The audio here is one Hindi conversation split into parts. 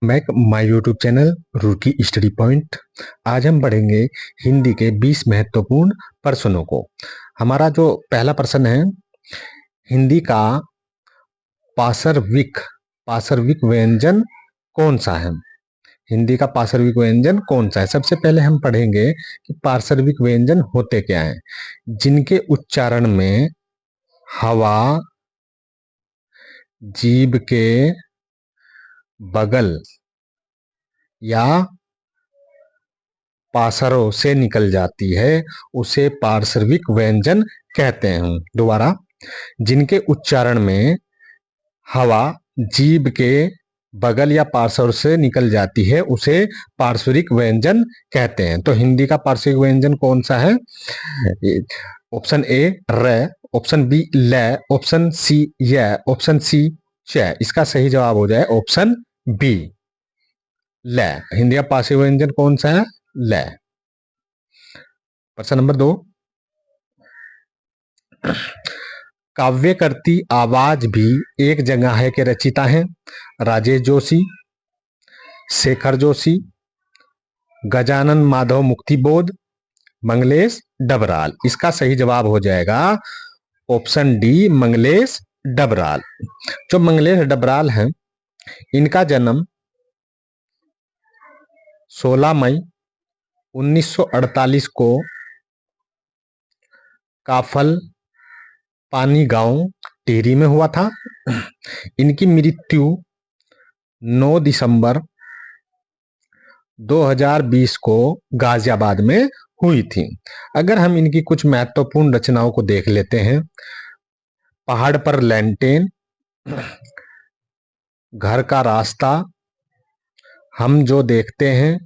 मैं माय यूट्यूब चैनल रुकी स्टडी पॉइंट। आज हम पढ़ेंगे हिंदी के 20 महत्वपूर्ण प्रश्नों को। हमारा जो पहला प्रश्न है, हिंदी का पार्श्विक पार्श्विक व्यंजन कौन सा है? हिंदी का पार्श्विक व्यंजन कौन सा है? सबसे पहले हम पढ़ेंगे कि पार्श्विक व्यंजन होते क्या हैं। जिनके उच्चारण में हवा जीभ के बगल या पार्श्वों से निकल जाती है, उसे पार्श्विक व्यंजन कहते हैं। दोबारा, जिनके उच्चारण में हवा जीभ के बगल या पार्श्व से निकल जाती है, उसे पार्श्विक व्यंजन कहते हैं। तो हिंदी का पार्श्विक व्यंजन कौन सा है? ऑप्शन ए र, ऑप्शन बी ल, ऑप्शन सी य, ऑप्शन सी च। इसका सही जवाब हो जाए ऑप्शन बी ल। हिंदी का पार्श्विक व्यंजन कौन सा है? ल। प्रश्न नंबर 2, काव्य करती आवाज भी एक जगह है के रचिता हैं? राजेश जोशी, शेखर जोशी, गजानन माधव मुक्तिबोध, मंगलेश डबराल। इसका सही जवाब हो जाएगा ऑप्शन डी मंगलेश डबराल। जो मंगलेश डबराल हैं, इनका जन्म 16 मई 1948 को काफल पानी गांव टिहरी में हुआ था। इनकी मृत्यु 9 दिसंबर 2020 को गाजियाबाद में हुई थी। अगर हम इनकी कुछ महत्वपूर्ण रचनाओं को देख लेते हैं, पहाड़ पर लैंटेन, घर का रास्ता, हम जो देखते हैं,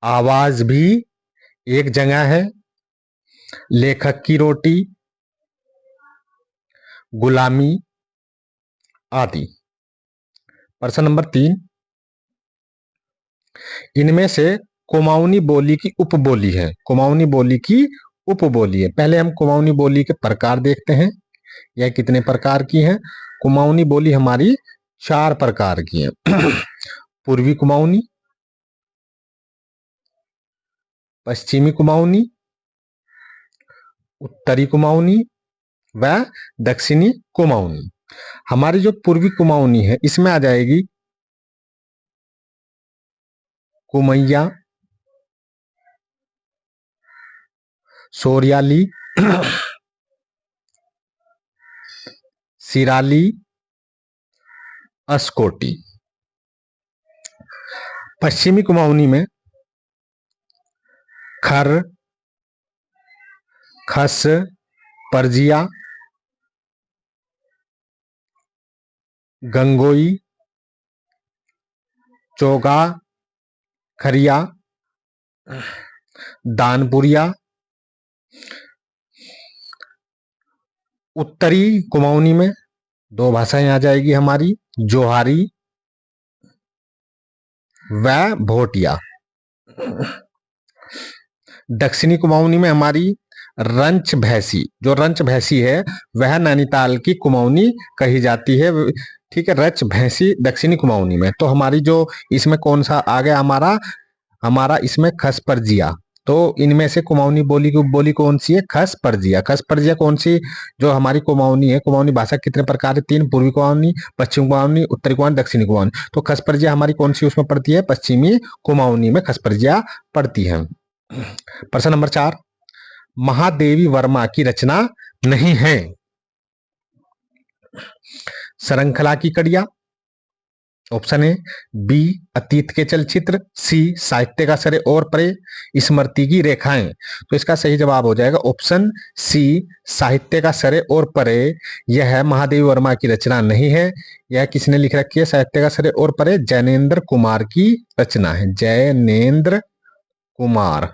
आवाज भी एक जगह है, लेखक की रोटी, गुलामी आदि। प्रश्न नंबर 3, इनमें से कुमाऊनी बोली की उपबोली है। कुमाऊनी बोली की उपबोली है। पहले हम कुमाऊनी बोली के प्रकार देखते हैं, यह कितने प्रकार की है। कुमाऊनी बोली हमारी 4 प्रकार की है। पूर्वी कुमाऊनी, पश्चिमी कुमाऊनी, उत्तरी कुमाऊनी व दक्षिणी कुमाऊनी। हमारी जो पूर्वी कुमाऊनी है, इसमें आ जाएगी कुमैया, सोरियाली, सिराली, अस्कोटी। पश्चिमी कुमाऊनी में खर, खस, परजिया, गंगोई, चोगा, खरिया, दानपुरिया। उत्तरी कुमाऊनी में 2 भाषाएं आ जाएगी हमारी, जोहारी व भोटिया। दक्षिणी कुमाऊनी में हमारी रंच भैंसी, जो रंच भैंसी है वह नैनीताल की कुमाऊनी कही जाती है। ठीक है, रच भैंसी दक्षिणी कुमाऊनी में। तो हमारी जो इसमें कौन सा आ गया हमारा हमारा इसमें खस परजिया। तो इनमें से कुमाऊनी बोली की बोली कौन सी है? खस परजिया। खस परजिया कौन सी? जो हमारी कुमाऊनी है। कुमाऊनी भाषा कितने प्रकार है? 3, पूर्वी कुमाऊनी, पश्चिमी कुमाऊनी, उत्तरी कुमाऊनी, दक्षिणी कुमाऊनी। तो खस परजिया हमारी कौन सी उसमें पड़ती है? पश्चिमी कुमाऊनी में खस परजिया पड़ती है। प्रश्न नंबर 4, महादेवी वर्मा की रचना नहीं है। श्रृंखला की कड़िया, ऑप्शन ए बी अतीत के चलचित्र, सी साहित्य का सरे और परे, स्मृति की रेखाएं। तो इसका सही जवाब हो जाएगा ऑप्शन सी साहित्य का सरे और परे। यह महादेवी वर्मा की रचना नहीं है। यह किसने लिख रखी है? साहित्य का सरे और परे जैनेन्द्र कुमार की रचना है। जैनेन्द्र कुमार।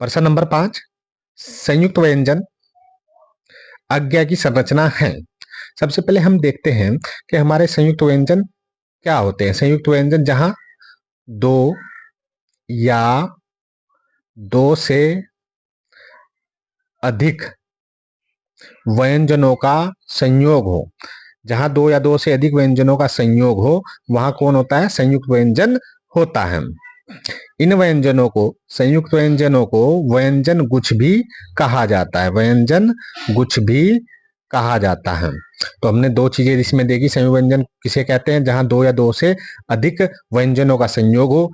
प्रश्न नंबर 5, संयुक्त व्यंजन आज्ञा की संरचना है। सबसे पहले हम देखते हैं कि हमारे संयुक्त व्यंजन क्या होते हैं। संयुक्त व्यंजन जहां 2 या 2 से अधिक व्यंजनों का संयोग हो, जहां दो या दो से अधिक व्यंजनों का संयोग हो वहां कौन होता है? संयुक्त व्यंजन होता है। इन व्यंजनों को, संयुक्त व्यंजनों को व्यंजन गुच्छ भी कहा जाता है। व्यंजन गुच्छ भी कहा जाता है। तो हमने दो चीजें इसमें देखी। संयुक्त व्यंजन किसे कहते हैं? जहां दो या दो से अधिक व्यंजनों का संयोग हो।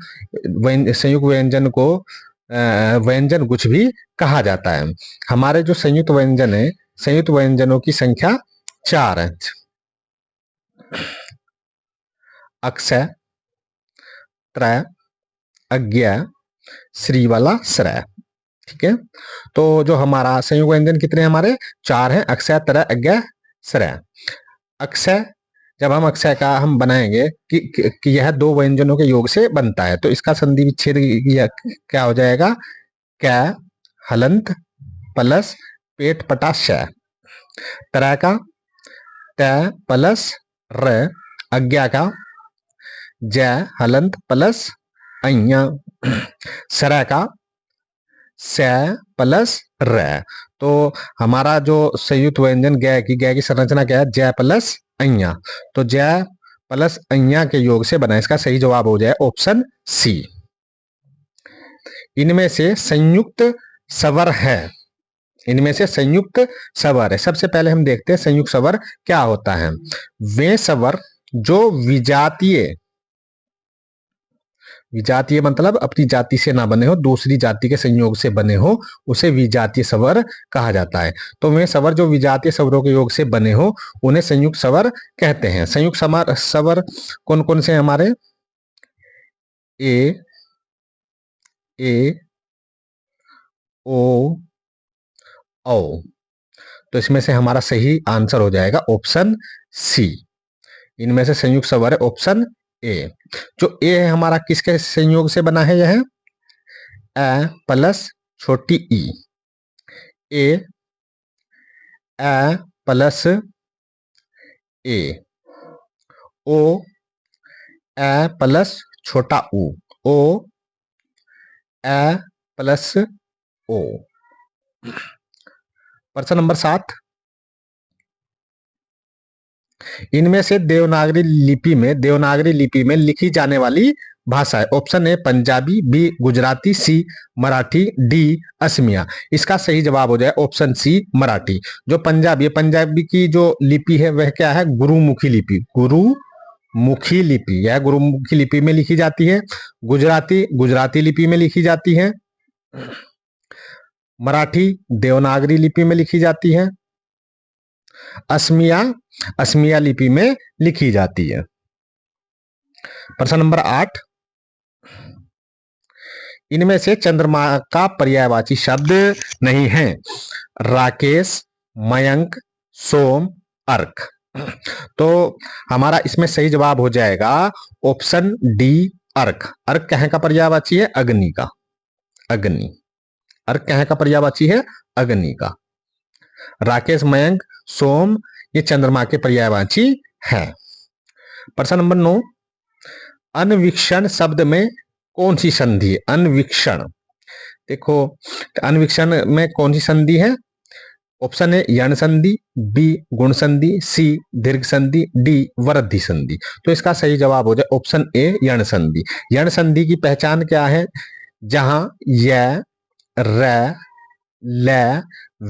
संयुक्त व्यंजन को व्यंजन गुच्छ भी कहा जाता है। हमारे जो संयुक्त व्यंजन है, संयुक्त व्यंजनों की संख्या 4 है। अक्षय, त्रय, अज्ञा, श्री वाला श्रय। ठीक है, तो जो हमारा संयुक्त व्यंजन कितने हमारे? 4 हैं। अक्षय, त्रय, अज्ञा, श्रय। अक्षय, जब हम अक्षय का हम बनाएंगे कि यह दो व्यंजनों के योग से बनता है, तो इसका संधि विच्छेद क्या हो जाएगा? कै, हलंत, प्लस पेट पटा श। त्रय का त प्लस र। अज्ञा का ज हलंत प्लस अइया। श्रय का स प्लस र। तो हमारा जो संयुक्त व्यंजन गै की संरचना क्या है? ज प्लस अइया। तो ज प्लस अइया के योग से बना। इसका सही जवाब हो जाए ऑप्शन सी। इनमें से संयुक्त स्वर है। इनमें से संयुक्त स्वर है। सबसे पहले हम देखते हैं संयुक्त स्वर क्या होता है। वे स्वर जो विजातीय, विजातीय मतलब अपनी जाति से ना बने हो, दूसरी जाति के संयोग से बने हो, उसे विजातीय स्वर कहा जाता है। तो वे स्वर जो विजातीय स्वरों के योग से बने हो उन्हें संयुक्त स्वर कहते हैं। संयुक्त स्वर कौन कौन से हमारे? ए, ए, ओ, औ। तो इसमें से हमारा सही आंसर हो जाएगा ऑप्शन सी। इनमें से संयुक्त स्वर है ऑप्शन ए। जो ए है हमारा किसके संयोग से बना है? यह ए प्लस छोटी ई। ए प्लस ए। ओ ए प्लस छोटा ऊ। ओ ए प्लस ओ। प्रश्न नंबर 7, इनमें से देवनागरी लिपि में लिखी जाने वाली भाषा है। Option A Punjabi, B Gujarati, C Marathi, D Asamiya. इसका सही जवाब हो जाए ऑप्शन सी मराठी। जो पंजाबी की जो लिपि है वह क्या है? गुरुमुखी लिपि। गुरुमुखी लिपि, यह गुरुमुखी लिपि में लिखी जाती है। गुजराती लिपि में लिखी जाती है। मराठी देवनागरी लिपि में लिखी जाती है। असमिया लिपि में लिखी जाती है। प्रश्न नंबर 8, इनमें से चंद्रमा का पर्यायवाची शब्द नहीं है। राकेश, मयंक, सोम, अर्क। तो हमारा इसमें सही जवाब हो जाएगा ऑप्शन डी अर्क। अर्क कहाँ का पर्यायवाची है? अग्नि का। अग्नि। अर्क कहाँ का पर्यायवाची है? अग्नि का। राकेश, मयंक, सोम ये चंद्रमा के पर्यायवाची है। प्रश्न नंबर 9, अन्वीक्षण शब्द में कौन सी संधि है? अन्वीक्षण, देखो अन्वीक्षण में कौन सी संधि है? ऑप्शन ए यण संधि, बी गुण संधि, सी दीर्घ संधि, डी वृद्धि संधि। तो इसका सही जवाब हो जाए ऑप्शन ए यण संधि। यण संधि की पहचान क्या है? जहां य, र, ल,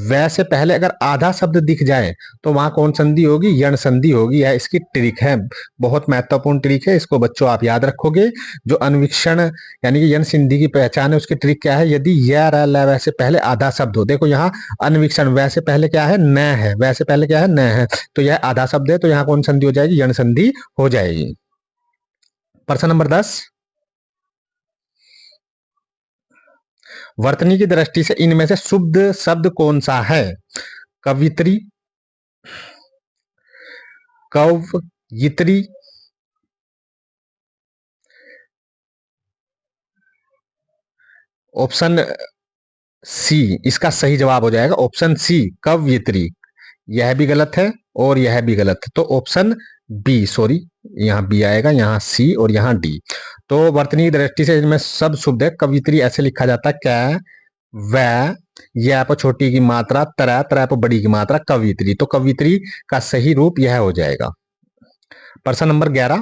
वै से पहले अगर आधा शब्द दिख जाए तो वहां कौन संधि होगी? यण संधि होगी। यह इसकी ट्रिक है, बहुत महत्वपूर्ण ट्रिक है। इसको बच्चों आप याद रखोगे। जो अन्वीक्षण यानी कि यण संधि की पहचान है उसकी ट्रिक क्या है? यदि य, र, ल, वै से पहले आधा शब्द हो। देखो यहाँ अन्वीक्षण वै से पहले क्या है? न है। वै से पहले क्या है? न है। तो यह आधा शब्द है, तो यहाँ कौन संधि हो जाएगी? यण संधि हो जाएगी। प्रश्न नंबर 10, वर्तनी की दृष्टि से इनमें से शुद्ध शब्द कौन सा है? कवित्री, कवयित्री, ऑप्शन सी। इसका सही जवाब हो जाएगा ऑप्शन सी कवयित्री। यह भी गलत है और यह भी गलत है। तो ऑप्शन बी, सॉरी यहाँ बी आएगा, यहाँ सी और यहाँ डी। तो वर्तनी की दृष्टि से इनमें सब शुद्ध है। कवित्री ऐसे लिखा जाता है कै, वै, यह पर छोटी की मात्रा, तरह, तरह पर बड़ी की मात्रा, कवित्री। तो कवित्री का सही रूप यह हो जाएगा। प्रश्न नंबर 11,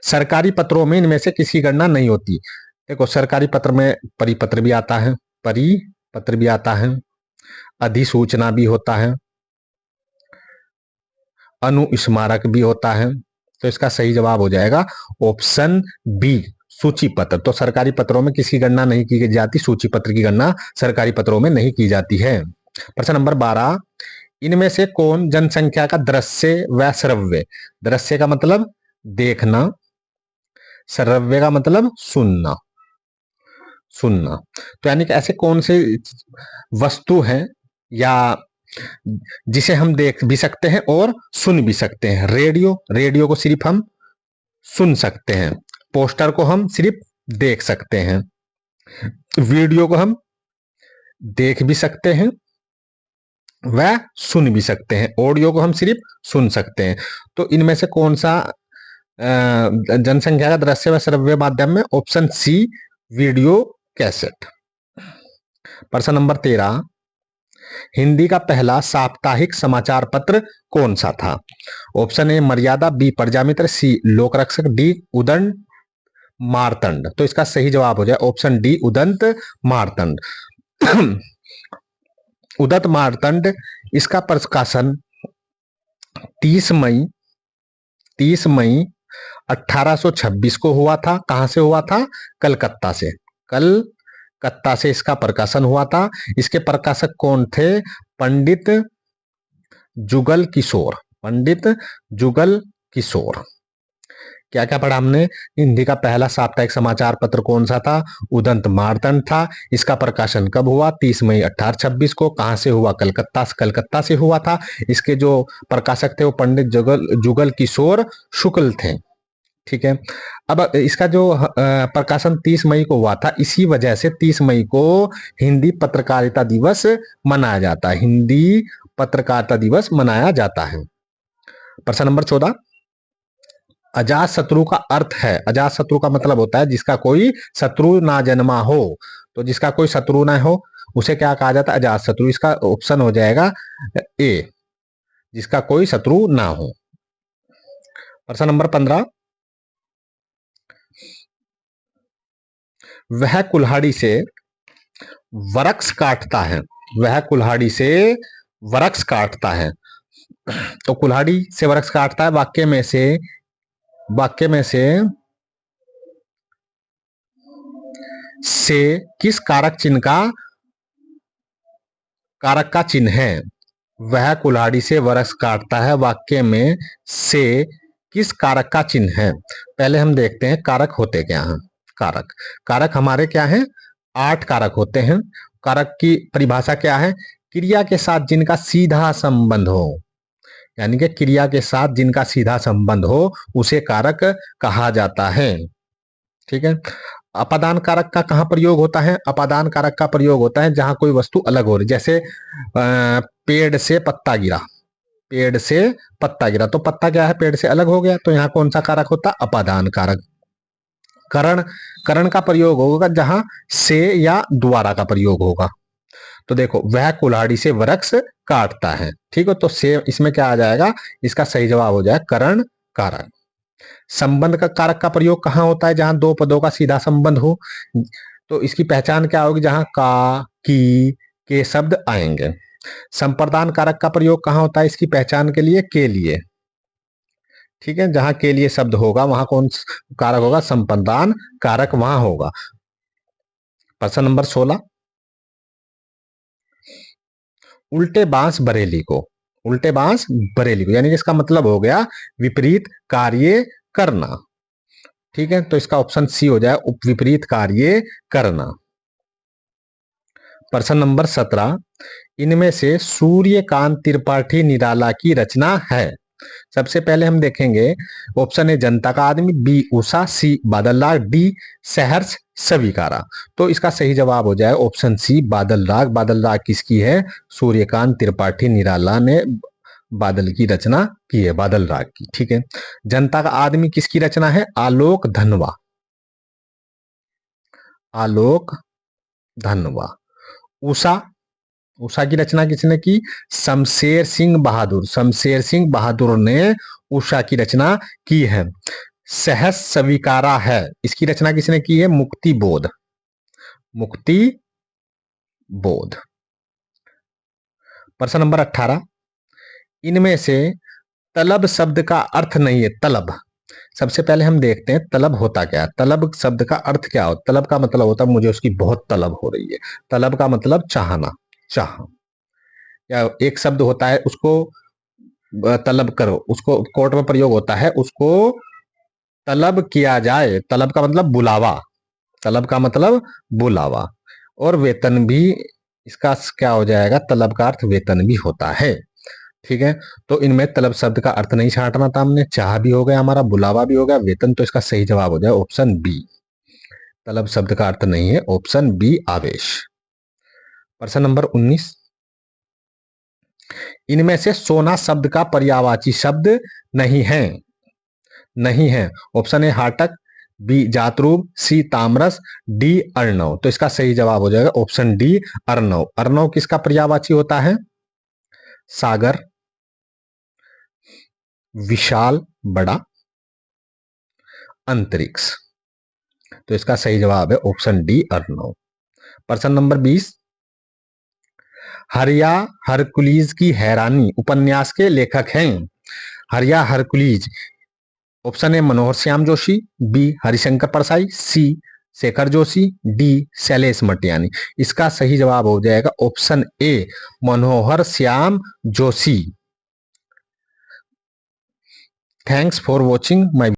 सरकारी पत्रों में इनमें से किसकी गणना नहीं होती। देखो सरकारी पत्र में परिपत्र भी आता है, परिपत्र भी आता है, अधिसूचना भी होता है, अनुस्मारक भी होता है। तो इसका सही जवाब हो जाएगा ऑप्शन बी, सूची पत्र। तो सरकारी पत्रों में किसकी गणना नहीं की जाती, सूची पत्र की गणना सरकारी पत्रों में नहीं की जाती है। प्रश्न नंबर 12, इनमें से कौन जनसंख्या का दृश्य व श्रव्य, दृश्य का मतलब देखना, श्रव्य का मतलब सुनना, सुनना, तो यानी कि ऐसे कौन से वस्तु हैं या जिसे हम देख भी सकते हैं और सुन भी सकते हैं। रेडियो, रेडियो को सिर्फ हम सुन सकते हैं, पोस्टर को हम सिर्फ देख सकते हैं, वीडियो को हम देख भी सकते हैं वह सुन भी सकते हैं, ऑडियो को हम सिर्फ सुन सकते हैं। तो इनमें से कौन सा जनसंख्या का दृश्य व श्रव्य माध्यम में, ऑप्शन सी, वीडियो कैसेट। प्रश्न नंबर 13, हिंदी का पहला साप्ताहिक समाचार पत्र कौन सा था। ऑप्शन ए मर्यादा, बी प्रजामित्र, सी लोक रक्षक, डी उदंत मारतंड। तो इसका सही जवाब हो जाए ऑप्शन डी, उदंत मारतंड। उदंत मारतंड, इसका प्रकाशन 30 मई 1826 को हुआ था। कहां से हुआ था, कलकत्ता से, कलकत्ता से इसका प्रकाशन हुआ था। इसके प्रकाशक कौन थे, पंडित जुगल किशोर, पंडित जुगल किशोर। क्या क्या पढ़ा हमने, हिंदी का पहला साप्ताहिक समाचार पत्र कौन सा था, उदंत मारतंड था। इसका प्रकाशन कब हुआ, 30 मई 1826 को। कहां से हुआ, कलकत्ता से हुआ था। इसके जो प्रकाशक थे वो पंडित जुगल किशोर शुक्ल थे। ठीक है, अब इसका जो प्रकाशन 30 मई को हुआ था, इसी वजह से 30 मई को हिंदी पत्रकारिता दिवस मनाया जाता है, हिंदी पत्रकारिता दिवस मनाया जाता है। प्रश्न नंबर 14, अजात शत्रु का अर्थ है, अजात शत्रु का मतलब होता है जिसका कोई शत्रु ना जन्मा हो। तो जिसका कोई शत्रु ना हो उसे क्या कहा जाता है, अजात शत्रु। इसका ऑप्शन हो जाएगा ए, जिसका कोई शत्रु ना हो। प्रश्न नंबर 15, वह कुल्हाड़ी से वृक्ष काटता है, वह कुल्हाड़ी से वृक्ष काटता है। तो कुल्हाड़ी से वृक्ष काटता है, वाक्य में से किस कारक चिन्ह का चिन्ह है। वह कुल्हाड़ी से वृक्ष काटता है, वाक्य में से किस कारक का चिन्ह है। पहले हम देखते हैं कारक होते क्या हैं। कारक, कारक हमारे क्या हैं, 8 कारक होते हैं। कारक की परिभाषा क्या है, क्रिया के साथ जिनका सीधा संबंध हो, यानी कि क्रिया के साथ जिनका सीधा संबंध हो उसे कारक कहा जाता है। ठीक है, अपादान कारक का कहां प्रयोग होता है, अपादान कारक का प्रयोग होता है जहां कोई वस्तु अलग हो रही, जैसे पेड़ से पत्ता गिरा, पेड़ से पत्ता गिरा, तो पत्ता क्या है, पेड़ से अलग हो गया, तो यहाँ कौन सा कारक होता, अपादान कारक। करण, करण का प्रयोग होगा जहां से या द्वारा का प्रयोग होगा। तो देखो वह कुल्हाड़ी से वृक्ष काटता है, ठीक है, तो से इसमें क्या आ जाएगा, इसका सही जवाब हो जाएगा करण कारक। संबंध का कारक का प्रयोग कहां होता है, जहां दो पदों का सीधा संबंध हो, तो इसकी पहचान क्या होगी, जहां का, की, के शब्द आएंगे। संप्रदान कारक का प्रयोग कहां होता है, इसकी पहचान के लिए, के लिए। ठीक है, जहां के लिए शब्द होगा वहां कौन कारक होगा, संप्रदान कारक वहां होगा। प्रश्न नंबर 16, उल्टे बांस बरेली को, उल्टे बांस बरेली को, यानी कि इसका मतलब हो गया विपरीत कार्य करना। ठीक है, तो इसका ऑप्शन सी हो जाए, विपरीत कार्य करना। प्रश्न नंबर 17, इनमें से सूर्यकांत त्रिपाठी निराला की रचना है। सबसे पहले हम देखेंगे ऑप्शन ए जनता का आदमी, बी उषा, सी बादल राग, डी सहर्ष स्वीकारा। तो इसका सही जवाब हो जाए ऑप्शन सी बादल राग। बादल राग किसकी है, सूर्यकांत त्रिपाठी निराला ने बादल की रचना की है, बादल राग की। ठीक है, जनता का आदमी किसकी रचना है, आलोक धनवा, आलोक धनवा। उषा, उषा की रचना किसने की? शमशेर सिंह बहादुर। शमशेर सिंह बहादुर ने उषा की रचना की है। सहस स्वीकारा है, इसकी रचना किसने की है? मुक्ति बोध। मुक्ति बोध। प्रश्न नंबर 18, इनमें से तलब शब्द का अर्थ नहीं है। तलब, सबसे पहले हम देखते हैं तलब होता क्या है। तलब शब्द का अर्थ क्या होता है? तलब का मतलब होता है मुझे उसकी बहुत तलब हो रही है। तलब का मतलब चाहना, चाह। या एक शब्द होता है उसको तलब करो, उसको कोर्ट में प्रयोग होता है, उसको तलब किया जाए। तलब का मतलब बुलावा, तलब का मतलब बुलावा। और वेतन भी इसका क्या हो जाएगा? तलब का अर्थ वेतन भी होता है। ठीक है, तो इनमें तलब शब्द का अर्थ नहीं छांटना था हमने। चाह भी हो गया हमारा, बुलावा भी हो गया, वेतन। तो इसका सही जवाब हो जाए ऑप्शन बी। तलब शब्द का अर्थ नहीं है, ऑप्शन बी आवेश। प्रश्न नंबर 19, इनमें से सोना शब्द का पर्यायवाची शब्द नहीं है। नहीं है, ऑप्शन ए हाटक, बी जातरूप, सी तामरस, डी अर्णव। तो इसका सही जवाब हो जाएगा ऑप्शन डी अर्णव। अर्णव किसका पर्यायवाची होता है? सागर, विशाल, बड़ा, अंतरिक्ष। तो इसका सही जवाब है ऑप्शन डी अर्णव। प्रश्न नंबर 20, हरिया हरकुलीज की हैरानी उपन्यास के लेखक हैं। Hariya Hercules, option A Manohar Shyam Joshi, B Harishankar Parsai, C Shekhar Joshi, D Shailesh Matiyani. इसका सही जवाब हो जाएगा option A Manohar Shyam Joshi. Thanks for watching my